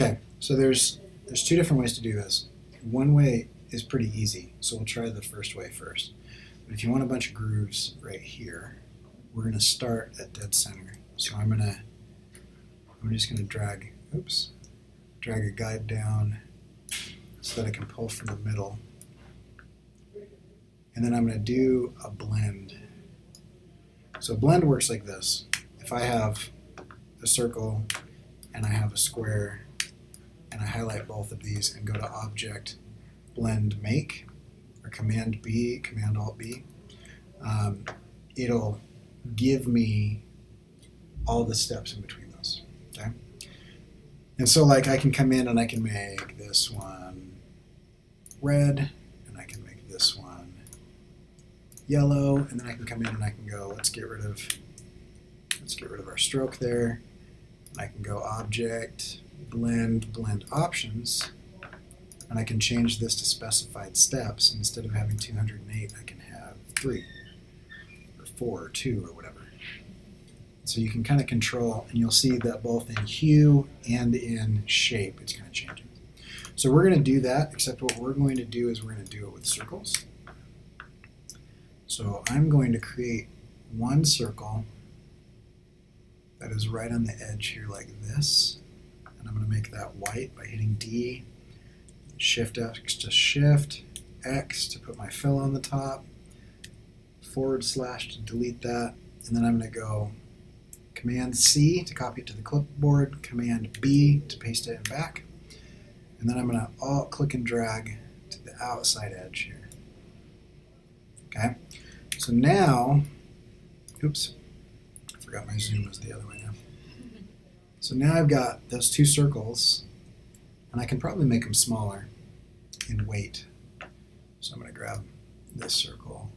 Okay, so there's two different ways to do this. One way is pretty easy, so we'll try the first way first. But if you want a bunch of grooves right here, we're going to start at dead center. So I'm just going to drag a guide down so that I can pull from the middle. And then I'm going to do a blend. So a blend works like this. If I have a circle and I have a square and I highlight both of these and go to Object, Blend, Make, or Command B, Command Alt B, it'll give me all the steps in between those. Okay? And so like I can come in and I can make this one red, and I can make this one yellow, and then I can come in and I can go, let's get rid of our stroke there. And I can go Object, Blend, Blend Options, and I can change this to specified steps. Instead of having 208, I can have 3 or 4 or 2 or whatever. So you can kind of control, and you'll see that both in hue and in shape it's kind of changing. So we're going to do that, except what we're going to do is we're going to do it with circles. So I'm going to create one circle that is right on the edge here like this, and I'm going to make that white by hitting D, Shift X to Shift, X to put my fill on the top, / to delete that, and then I'm going to go Command C to copy it to the clipboard, Command B to paste it in back, and then I'm going to Alt click and drag to the outside edge here. Okay, so now, oops, I forgot my zoom was the other way now. So now I've got those two circles, and I can probably make them smaller in weight. So I'm going to grab this circle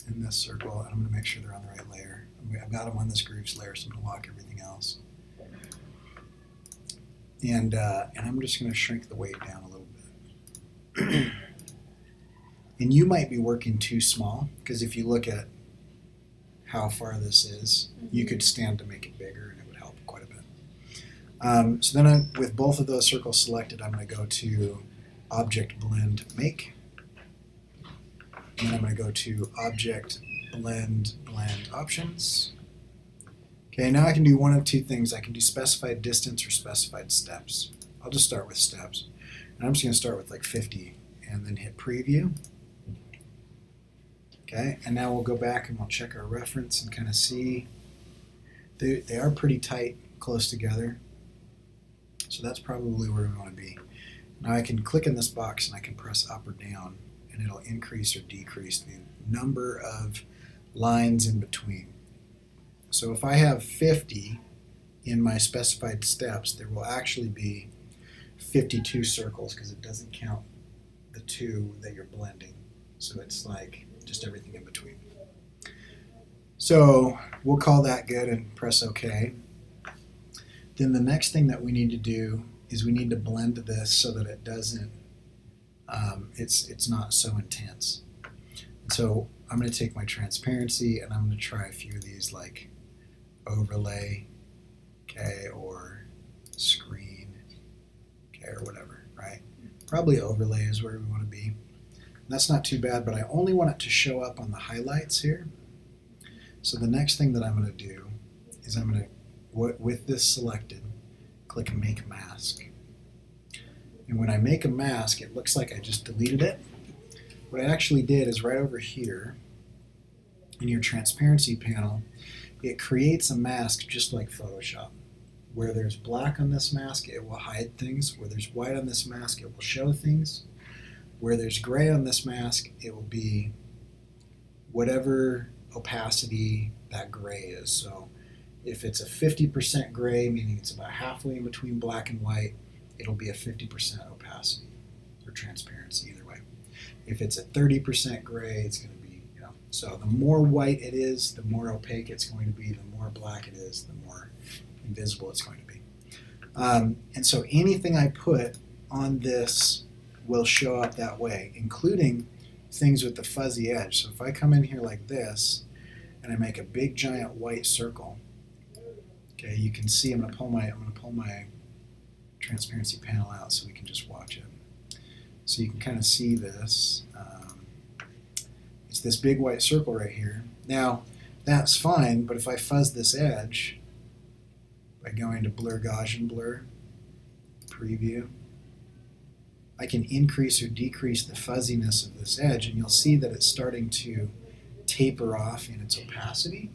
and this circle, and I'm going to make sure they're on the right layer. I've got them on this grooves layer, so I'm going to lock everything else. And I'm just going to shrink the weight down a little bit. And you might be working too small, because if you look at how far this is, you could stand to make it bigger, and it would help quite a bit. So then with both of those circles selected, I'm going to go to Object, Blend, Make. And then I'm going to go to Object, Blend, Blend Options. Okay, now I can do one of two things. I can do specified distance or specified steps. I'll just start with steps. And I'm just going to start with like 50 and then hit Preview. Okay, and now we'll go back and we'll check our reference and kind of see. They are pretty tight, close together. So that's probably where we want to be. Now I can click in this box and I can press up or down, and it'll increase or decrease the number of lines in between. So if I have 50 in my specified steps, there will actually be 52 circles, because it doesn't count the 2 that you're blending. So it's like just everything in between. So we'll call that good and press OK. Then the next thing that we need to do is we need to blend this so that it doesn't, it's not so intense. And so I'm going to take my transparency and I'm going to try a few of these, like overlay, okay, or screen, okay, or whatever, right? Probably overlay is where we want to be. And that's not too bad, but I only want it to show up on the highlights here. So the next thing that I'm going to do is I'm going to, with this selected, click Make Mask. And when I make a mask, it looks like I just deleted it. What I actually did is right over here in your transparency panel, it creates a mask just like Photoshop. Where there's black on this mask, it will hide things. Where there's white on this mask, it will show things. Where there's gray on this mask, it will be whatever opacity that gray is. So if it's a 50% gray, meaning it's about halfway in between black and white, it'll be a 50% opacity or transparency, either way. If it's a 30% gray, it's going to be, so the more white it is, the more opaque it's going to be. The more black it is, the more invisible it's going to be. And so anything I put on this will show up that way, including things with the fuzzy edge. So if I come in here like this and I make a big giant white circle, okay, you can see I'm going to pull my transparency panel out so we can just watch it. So you can kind of see this. It's this big white circle right here. Now, that's fine, but if I fuzz this edge by going to blur, Gaussian blur, preview, I can increase or decrease the fuzziness of this edge, and you'll see that it's starting to taper off in its opacity.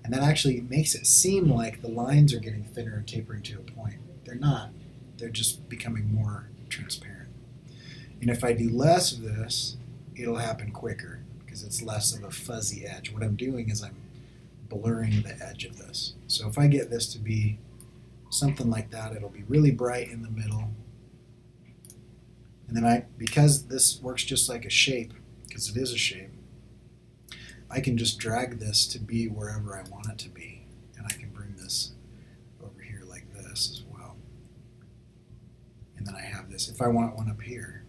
And that actually makes it seem like the lines are getting thinner and tapering to a point. They're not. They're just becoming more transparent. And if I do less of this, it'll happen quicker because it's less of a fuzzy edge. What I'm doing is I'm blurring the edge of this. So if I get this to be something like that, it'll be really bright in the middle. And then because this works just like a shape, because it is a shape, I can just drag this to be wherever I want it to be. And I can bring this over here like this as well. And then I have this. If I want one up here,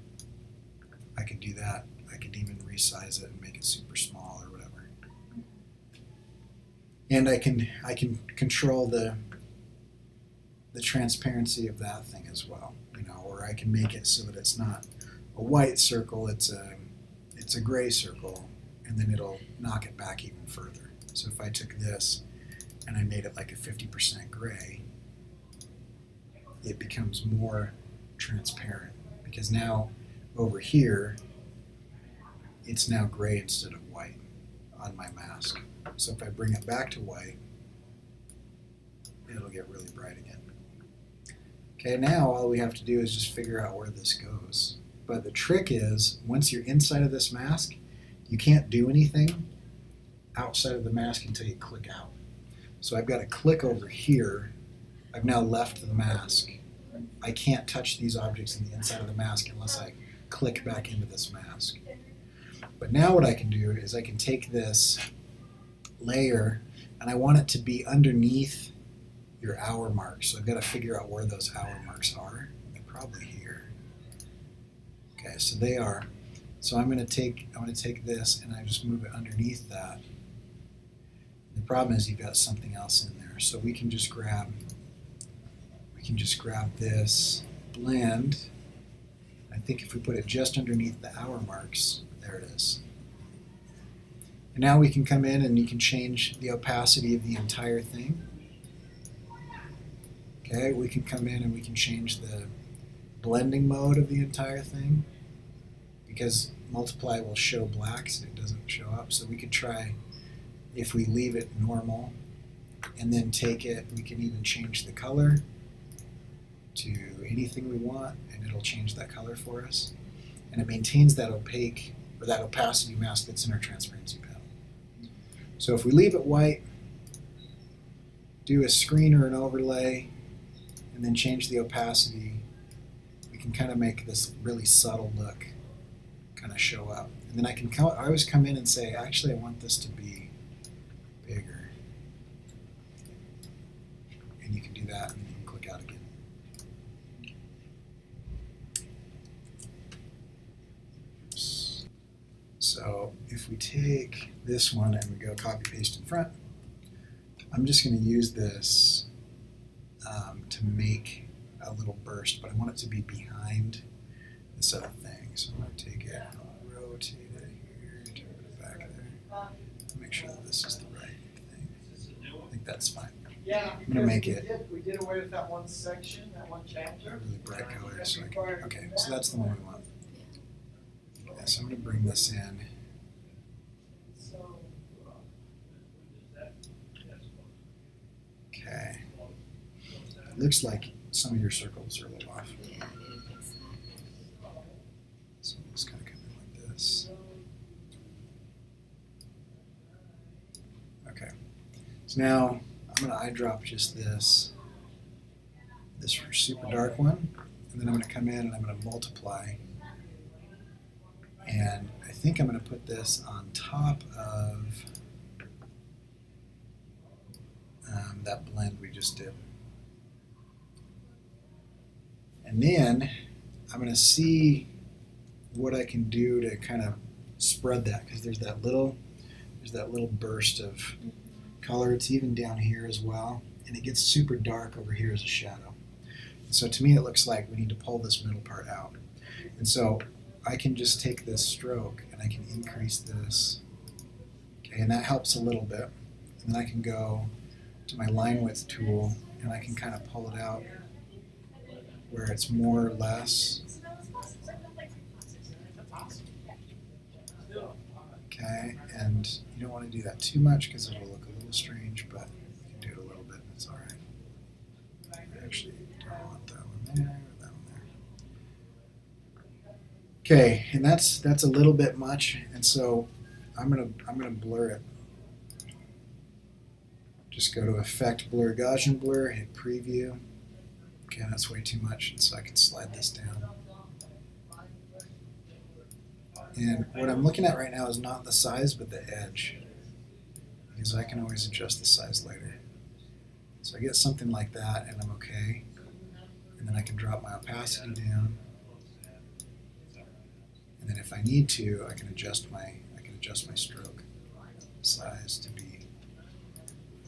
I could do that. I could even resize it and make it super small or whatever. And I can control the transparency of that thing as well. Or I can make it so that it's not a white circle, it's a gray circle, and then it'll knock it back even further. So if I took this and I made it like a 50% gray, it becomes more transparent because now over here it's now gray instead of white on my mask. So if I bring it back to white, it'll get really bright again. Okay, now all we have to do is just figure out where this goes. But the trick is, once you're inside of this mask, you can't do anything outside of the mask until you click out. So I've got to click over here. I've now left the mask. I can't touch these objects in the inside of the mask unless I click back into this mask. But now what I can do is I can take this layer and I want it to be underneath your hour marks. So I've got to figure out where those hour marks are. They're probably here. Okay, so they are. So I'm going to take this and I just move it underneath that. The problem is you've got something else in there. So we can just grab this blend. I think if we put it just underneath the hour marks, there it is. And now we can come in and you can change the opacity of the entire thing. Okay, we can come in and we can change the blending mode of the entire thing because multiply will show black so it doesn't show up. So we could try, if we leave it normal and then take it, we can even change the color to anything we want and it'll change that color for us. And it maintains that opaque or that opacity mask that's in our transparency panel. So if we leave it white, do a screen or an overlay, and then change the opacity, we can kind of make this really subtle look kind of show up. And then I always come in and say, actually I want this to be bigger. And you can do that and then you can click out again. Oops. So if we take this one and we go copy paste in front, I'm just going to use this to make a little burst, but I want it to be behind this other thing. So I'm going to take it, rotate it here, turn it back there, make sure that this is the right thing. I think that's fine. Yeah, I'm going to make it we did away with that one section, that one chapter. a really bright color. So okay, so that's the one we want. Okay, so I'm going to bring this in. Okay. It looks like some of your circles are a little off. Yeah, I didn't fix that. So I'm just kind of come in like this. Okay. So now I'm going to eyedrop just this super dark one, and then I'm going to come in and I'm going to multiply. And I think I'm going to put this on top of that blend we just did. And then I'm going to see what I can do to kind of spread that, because there's that little burst of color. It's even down here as well, and it gets super dark over here as a shadow. So to me it looks like we need to pull this middle part out. And so I can just take this stroke and I can increase this. Okay, and that helps a little bit. And then I can go to my line width tool and I can kind of pull it out where it's more or less. Okay, and you don't want to do that too much because it'll look a little strange, but you can do it a little bit and it's alright. I actually don't want that one there or that one there. Okay, and that's a little bit much, and so I'm gonna blur it. Just go to Effect, Blur, Gaussian Blur, hit Preview. Okay, that's way too much, and so I can slide this down. And what I'm looking at right now is not the size, but the edge, because I can always adjust the size later. So I get something like that, and I'm okay. And then I can drop my opacity down. And then if I need to, I can adjust my stroke size to be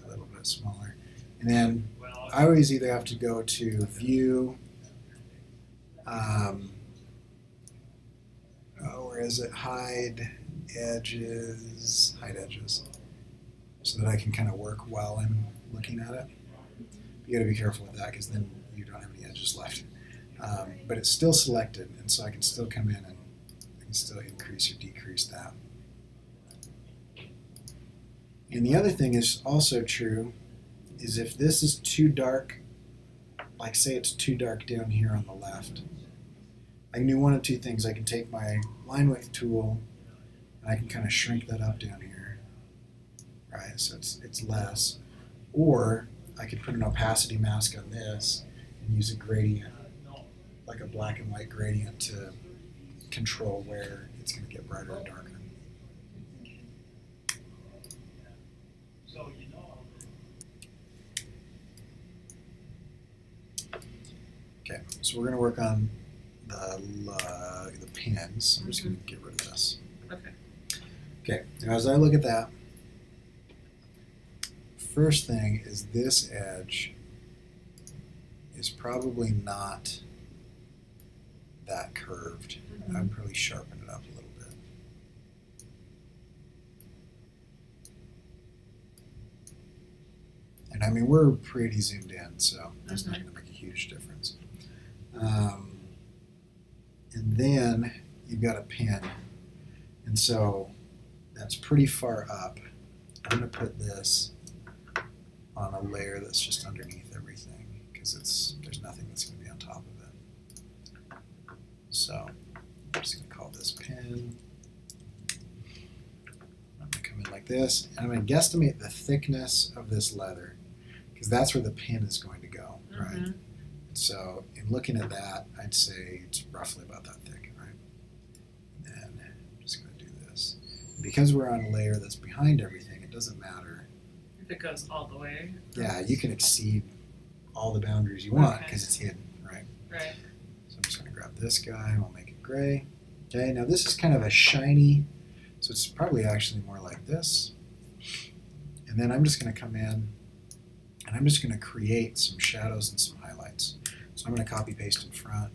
a little bit smaller. And then I always either have to go to View, where is it? Hide edges, so that I can kind of work while I'm looking at it. You got to be careful with that because then you don't have any edges left. But it's still selected, and so I can still come in and I can still increase or decrease that. And the other thing is also true is if this is too dark, like say it's too dark down here on the left, I can do one of two things. I can take my line width tool and I can kind of shrink that up down here, right? So it's less. Or I could put an opacity mask on this and use a gradient, like a black and white gradient, to control where it's going to get brighter or darker. Okay, so we're going to work on the pins. I'm just going to get rid of this. Okay. Okay, now as I look at that, first thing is this edge is probably not that curved. I'd probably sharpen it up a little bit. And I mean, we're pretty zoomed in, so that's not going to make a huge difference. And then you've got a pin, and so that's pretty far up. I'm going to put this on a layer that's just underneath everything because there's nothing that's going to be on top of it. So I'm just going to call this pin. I'm going to come in like this, and I'm going to guesstimate the thickness of this leather because that's where the pin is going to go, right? So in looking at that, I'd say it's roughly about that thick, right? And then I'm just going to do this. Because we're on a layer that's behind everything, it doesn't matter. If it goes all the way. Yeah, you can exceed all the boundaries you want because it's hidden, right? Right. So I'm just going to grab this guy and we'll make it gray. Okay, now this is kind of a shiny, so it's probably actually more like this. And then I'm just going to come in and I'm just going to create some shadows and some highlights. So I'm going to copy paste in front.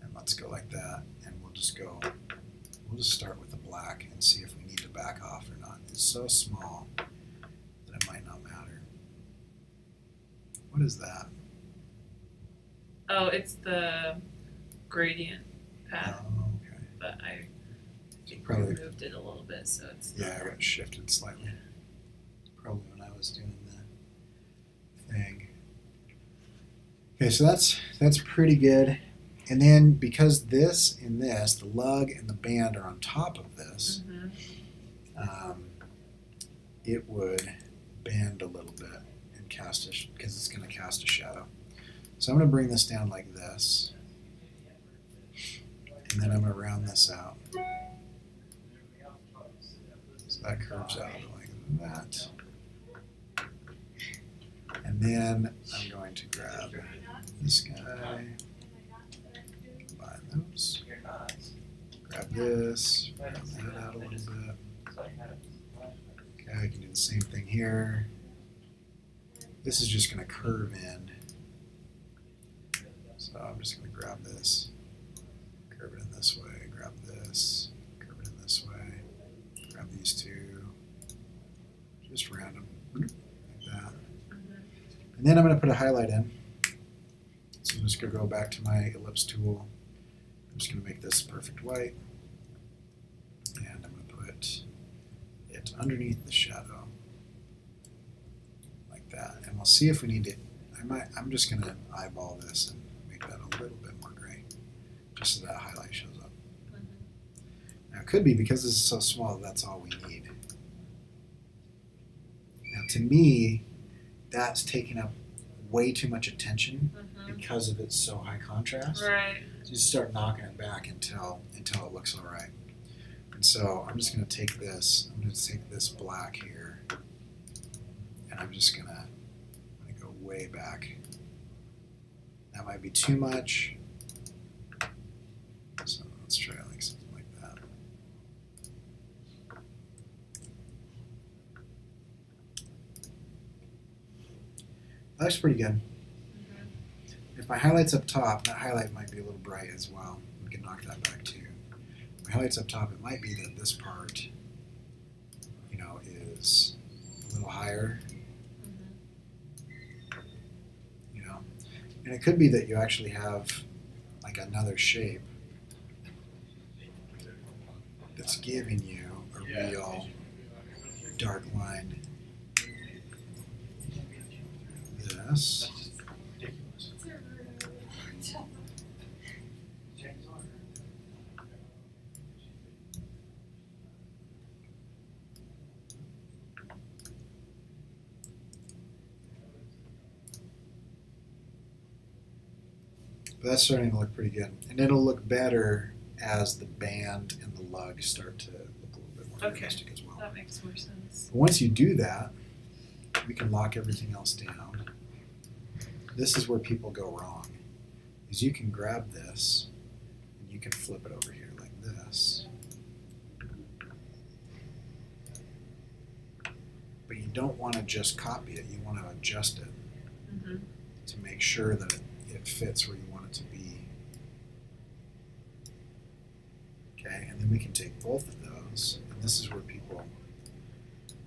And let's go like that. And we'll just start with the black and see if we need to back off or not. It's so small that it might not matter. What is that? Oh, it's the gradient path, Oh, okay. but I think Probably- we moved it a little bit, so it's Yeah, I got it shifted slightly. Probably when I was doing the thing. Okay, so that's pretty good. And then because this and this, the lug and the band are on top of this, it would bend a little bit and cast because it's going to cast a shadow. So I'm going to bring this down like this, and then I'm going to round this out. So that curves out like that. And then I'm going to grab this guy, combine those, grab this, round that out a little bit. Okay, I can do the same thing here. This is just going to curve in So I'm just going to grab this, curve it in this way, grab this, curve it in this way, grab these two, just random, like that. And then I'm going to put a highlight in. So I'm just going to go back to my ellipse tool. I'm just going to make this perfect white. And I'm going to put it underneath the shadow. Like that. And we'll see if we need to, I'm just going to eyeball this and make that a little bit more gray. Just so that highlight shows up. Now it could be because this is so small that's all we need. Now to me, that's taking up way too much attention because of its so high contrast. Right. So you start knocking it back until it looks all right. And so I'm just going to take this. I'm going to take this black here, and I'm just going to go way back. That might be too much. So let's try like something like that. That looks pretty good. If my highlight's up top, that highlight might be a little bright as well. We can knock that back too. If my highlight's up top, it might be that this part, is a little higher. And it could be that you actually have like another shape that's giving you a real dark line. This. But that's starting to look pretty good. And it'll look better as the band and the lug start to look a little bit more realistic as well. That makes more sense. But once you do that, we can lock everything else down. This is where people go wrong, is you can grab this and you can flip it over here like this. But you don't want to just copy it, you want to adjust it to make sure that it fits where you want it to be. Okay, and then we can take both of those, and this is where people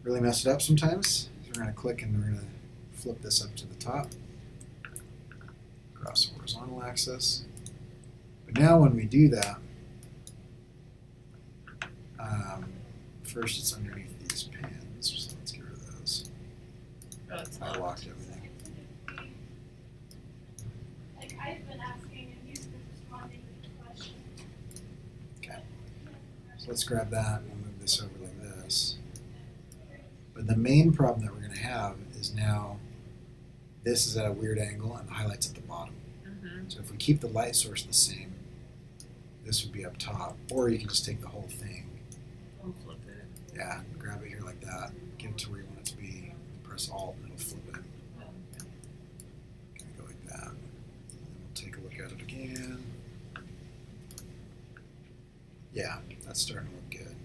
really mess it up sometimes. So we're going to click and we're going to flip this up to the top, across the horizontal axis. But now when we do that, first it's underneath these pins, so let's get rid of those. Oh, it's I locked. locked everything. Like I've been asking and he's been responding to the question. Okay. So let's grab that and we'll move this over like this. But the main problem that we're going to have is now this is at a weird angle and the highlight's at the bottom. So if we keep the light source the same, this would be up top. Or you can just take the whole thing. I'll flip it. Yeah, grab it here like that, get it to where you want it to be, press Alt and it'll flip it. Go like that. And then we'll take a look at it again. Yeah, that's starting to look good.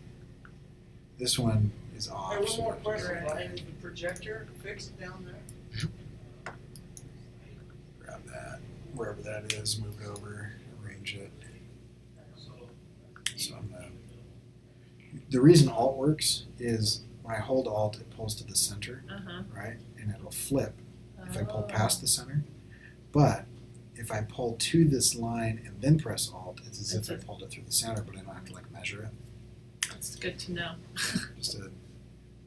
This one is off. Hey, one so more we have to question, go Ryan, is the projector fixed down there? grab that, wherever that is, move it over, arrange it. So I'm gonna, the reason Alt works is when I hold Alt, it pulls to the center, right? And it'll flip if I pull past the center. But if I pull to this line and then press Alt, it's as if I pulled it through the center, but I don't have to like measure it. That's good to know. Just one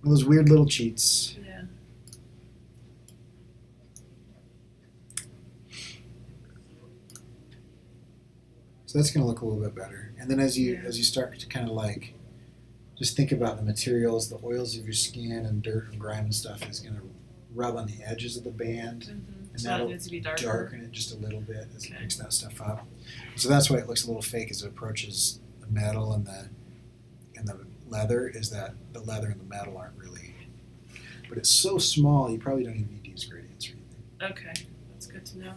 of those weird little cheats. Yeah. So that's going to look a little bit better. And then as you start to kind of like just think about the materials, the oils of your skin and dirt and grime and stuff is going to rub on the edges of the band, and So that that'll needs to be darker. darken it just a little bit as it Okay. picks that stuff up. So that's why it looks a little fake as it approaches the metal and the leather. Is that the leather and the metal aren't really, but it's so small you probably don't even need to use gradients or anything. Okay, that's good to know.